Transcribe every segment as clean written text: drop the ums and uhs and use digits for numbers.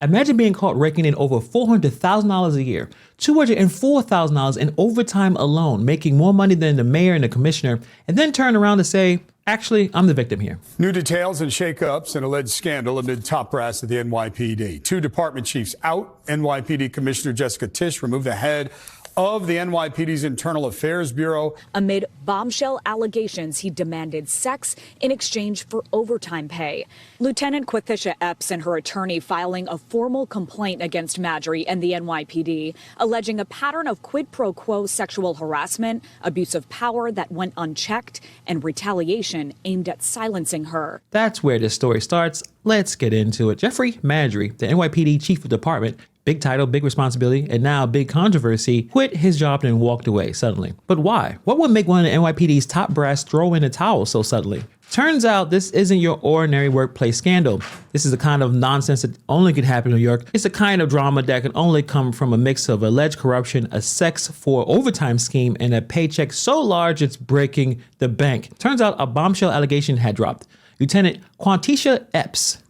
Imagine being caught raking in over $400,000 a year, $204,000 in overtime alone, making more money than the mayor and the commissioner, and then turn around to say, actually, I'm the victim here. New details and shakeups and alleged scandal amid top brass at the NYPD. Two department chiefs out. NYPD Commissioner Jessica Tisch removed the head of the NYPD's Internal Affairs Bureau. Amid bombshell allegations, he demanded sex in exchange for overtime pay. Lieutenant Quathisha Epps and her attorney filing a formal complaint against Madry and the NYPD, alleging a pattern of quid pro quo sexual harassment, abuse of power that went unchecked, and retaliation aimed at silencing her. That's where this story starts. Let's get into it. Jeffrey Madry, the NYPD chief of department, big title, big responsibility, and now big controversy, quit his job and walked away suddenly. But why? What would make one of the NYPD's top brass throw in the towel so suddenly? Turns out this isn't your ordinary workplace scandal. This is the kind of nonsense that only could happen in New York. It's the kind of drama that can only come from a mix of alleged corruption, a sex for overtime scheme, and a paycheck so large it's breaking the bank. Turns out a bombshell allegation had dropped. Lieutenant Quathisha Epps.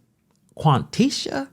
Quathisha?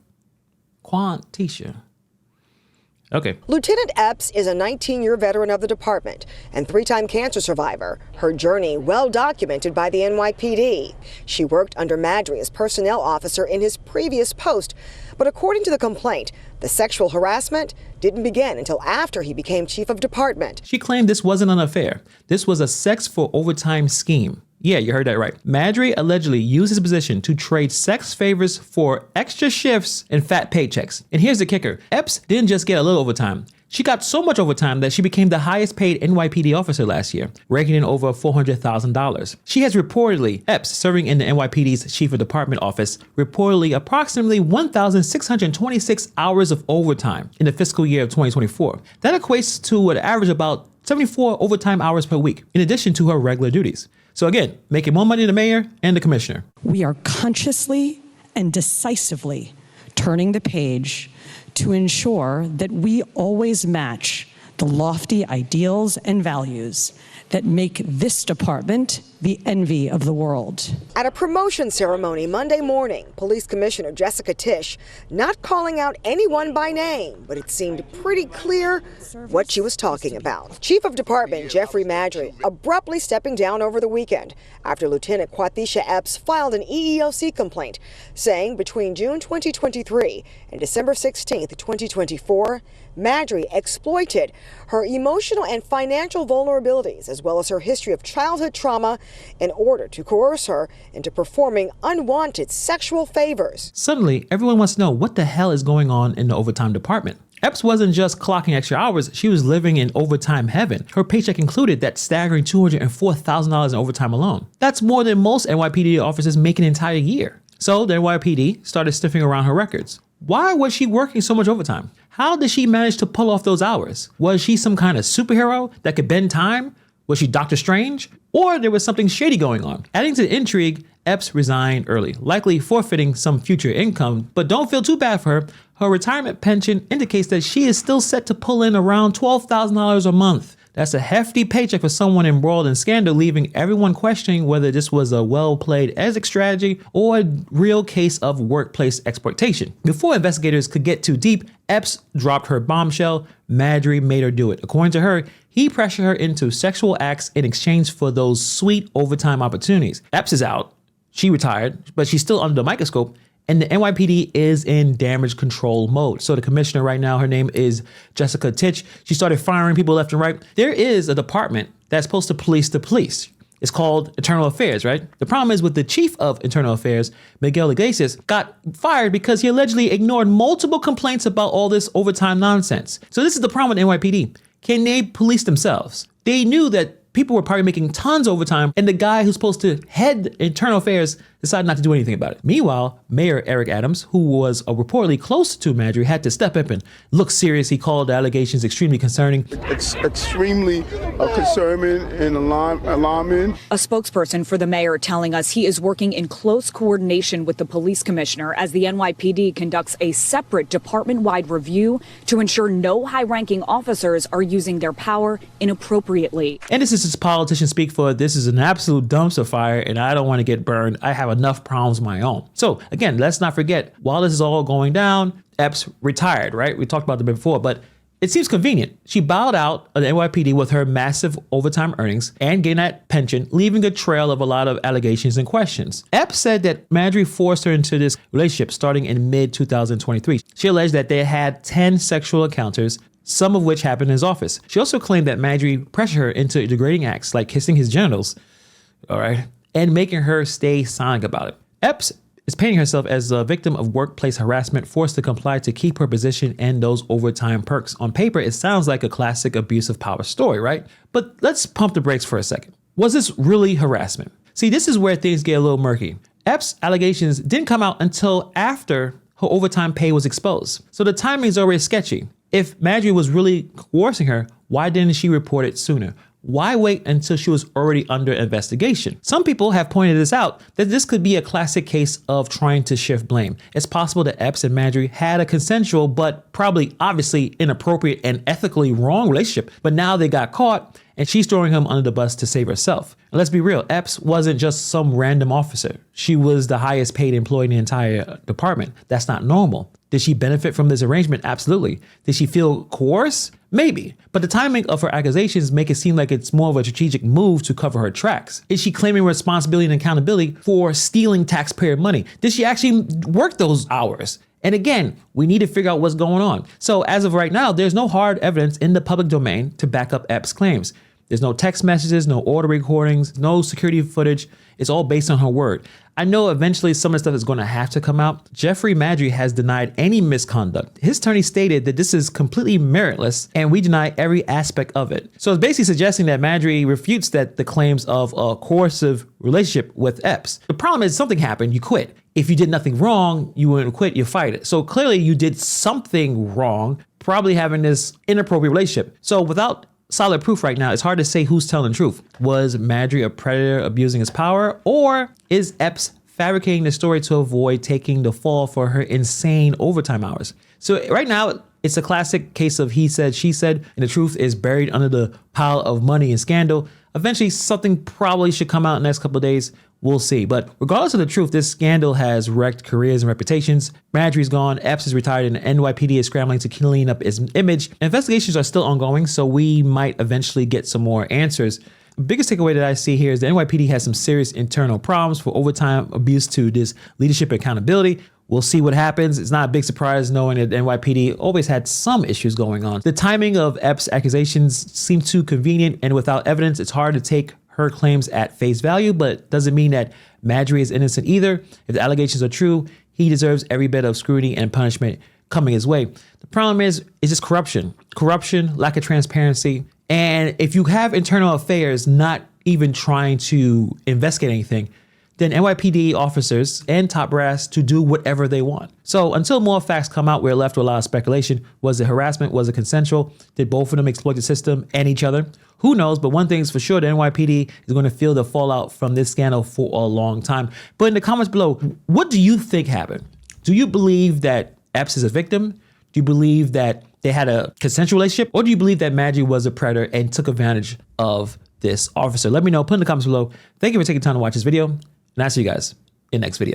Okay. Lieutenant Epps is a 19-year veteran of the department and three-time cancer survivor. Her journey well documented by the NYPD. She worked under Madry as personnel officer in his previous post, but according to the complaint, the sexual harassment didn't begin until after he became chief of department. She claimed this wasn't an affair. This was a sex for overtime scheme. Yeah, you heard that right. Madry allegedly used his position to trade sex favors for extra shifts and fat paychecks. And here's the kicker. Epps didn't just get a little overtime. She got so much overtime that she became the highest paid NYPD officer last year, raking in over $400,000. She has reportedly, Epps, serving in the NYPD's chief of department office, reportedly approximately 1,626 hours of overtime in the fiscal year of 2024. That equates to an average about 74 overtime hours per week, in addition to her regular duties. So again, making more money than the mayor and the commissioner. We are consciously and decisively turning the page to ensure that we always match the lofty ideals and values that make this department the envy of the world. At a promotion ceremony Monday morning, Police Commissioner Jessica Tisch not calling out anyone by name, but it seemed pretty clear what she was talking about. Chief of Department Jeffrey Madry abruptly stepping down over the weekend after Lieutenant Quathisha Epps filed an EEOC complaint saying between June 2023 and December 16, 2024, Madry exploited her emotional and financial vulnerabilities as well as her history of childhood trauma in order to coerce her into performing unwanted sexual favors. Suddenly, everyone wants to know what the hell is going on in the overtime department. Epps wasn't just clocking extra hours, she was living in overtime heaven. Her paycheck included that staggering $204,000 in overtime alone. That's more than most NYPD officers make an entire year. So the NYPD started sniffing around her records. Why was she working so much overtime? How did she manage to pull off those hours? Was she some kind of superhero that could bend time? Was she Doctor Strange? Or there was something shady going on? Adding to the intrigue, Epps resigned early, likely forfeiting some future income, but don't feel too bad for her. Her retirement pension indicates that she is still set to pull in around $12,000 a month. That's a hefty paycheck for someone embroiled in scandal, leaving everyone questioning whether this was a well-played exit strategy or a real case of workplace exploitation. Before investigators could get too deep, Epps dropped her bombshell. Madry made her do it. According to her, he pressured her into sexual acts in exchange for those sweet overtime opportunities. Epps is out. She retired, but she's still under the microscope. And the NYPD is in damage control mode. So the commissioner right now, her name is Jessica Tisch. She started firing people left and right. There is a department that's supposed to police the police. It's called Internal Affairs, right? The problem is with the chief of Internal Affairs, Miguel Iglesias, got fired because he allegedly ignored multiple complaints about all this overtime nonsense. So this is the problem with NYPD. Can they police themselves? They knew that people were probably making tons of overtime, and the guy who's supposed to head internal affairs decided not to do anything about it. Meanwhile, Mayor Eric Adams, who was reportedly close to Madry, had to step up and look serious. He called the allegations extremely concerning. It's extremely concerning and alarming. A spokesperson for the mayor telling us he is working in close coordination with the police commissioner as the NYPD conducts a separate department-wide review to ensure no high-ranking officers are using their power inappropriately. And this is just politicians speak for, this is an absolute dumpster fire and I don't want to get burned. I have have enough problems of my own. So again, let's not forget, while this is all going down, Epps retired, right? We talked about that before, but it seems convenient. She bowed out of the NYPD with her massive overtime earnings and getting that pension, leaving a trail of a lot of allegations and questions. Epps said that Marjorie forced her into this relationship starting in mid-2023. She alleged that they had 10 sexual encounters, some of which happened in his office. She also claimed that Marjorie pressured her into degrading acts like kissing his genitals, all right, and making her stay silent about it. Epps is painting herself as a victim of workplace harassment, forced to comply to keep her position and those overtime perks. On paper, it sounds like a classic abuse of power story, right? But let's pump the brakes for a second. Was this really harassment? See, this is where things get a little murky. Epps' allegations didn't come out until after her overtime pay was exposed. So the timing is already sketchy. If Marjorie was really coercing her, why didn't she report it sooner? Why wait until she was already under investigation? Some people have pointed this out, that this could be a classic case of trying to shift blame. It's possible that Epps and Marjorie had a consensual, but probably obviously inappropriate and ethically wrong relationship, but now they got caught and she's throwing him under the bus to save herself. And let's be real, Epps wasn't just some random officer. She was the highest paid employee in the entire department. That's not normal. Did she benefit from this arrangement? Absolutely. Did she feel coerced? Maybe. But the timing of her accusations make it seem like it's more of a strategic move to cover her tracks. Is she claiming responsibility and accountability for stealing taxpayer money? Did she actually work those hours? And again, we need to figure out what's going on. So as of right now, there's no hard evidence in the public domain to back up Epps' claims. There's no text messages, no audio recordings, no security footage. It's all based on her word. I know eventually some of the stuff is going to have to come out. Jeffrey Maddrey has denied any misconduct. His attorney stated that this is completely meritless and we deny every aspect of it. So it's basically suggesting that Maddrey refutes that the claims of a coercive relationship with Epps. The problem is something happened, you quit. If you did nothing wrong, you wouldn't quit, you fight it. So clearly you did something wrong, probably having this inappropriate relationship. So without solid proof right now, it's hard to say who's telling the truth. Was Maddrey a predator abusing his power, or is Epps fabricating the story to avoid taking the fall for her insane overtime hours? So right now, it's a classic case of he said, she said, and the truth is buried under the pile of money and scandal. Eventually, something probably should come out in the next couple of days. We'll see. But regardless of the truth, this scandal has wrecked careers and reputations. Maddrey's gone, Epps is retired, and the NYPD is scrambling to clean up his image. Investigations are still ongoing, so we might eventually get some more answers. The biggest takeaway that I see here is the NYPD has some serious internal problems for overtime abuse to this leadership accountability. We'll see what happens. It's not a big surprise knowing that NYPD always had some issues going on. The timing of Epps' accusations seem too convenient, and without evidence, it's hard to take her claims at face value, but doesn't mean that Maddrey is innocent either. If the allegations are true, he deserves every bit of scrutiny and punishment coming his way. The problem is just corruption, lack of transparency. And if you have internal affairs not even trying to investigate anything, then NYPD officers and top brass to do whatever they want. So until more facts come out, we're left with a lot of speculation. Was it harassment? Was it consensual? Did both of them exploit the system and each other? Who knows? But one thing's for sure, the NYPD is going to feel the fallout from this scandal for a long time. But in the comments below, what do you think happened? Do you believe that Epps is a victim? Do you believe that they had a consensual relationship? Or do you believe that Maddrey was a predator and took advantage of this officer? Let me know. Put in the comments below. Thank you for taking time to watch this video. And I'll see you guys in the next video.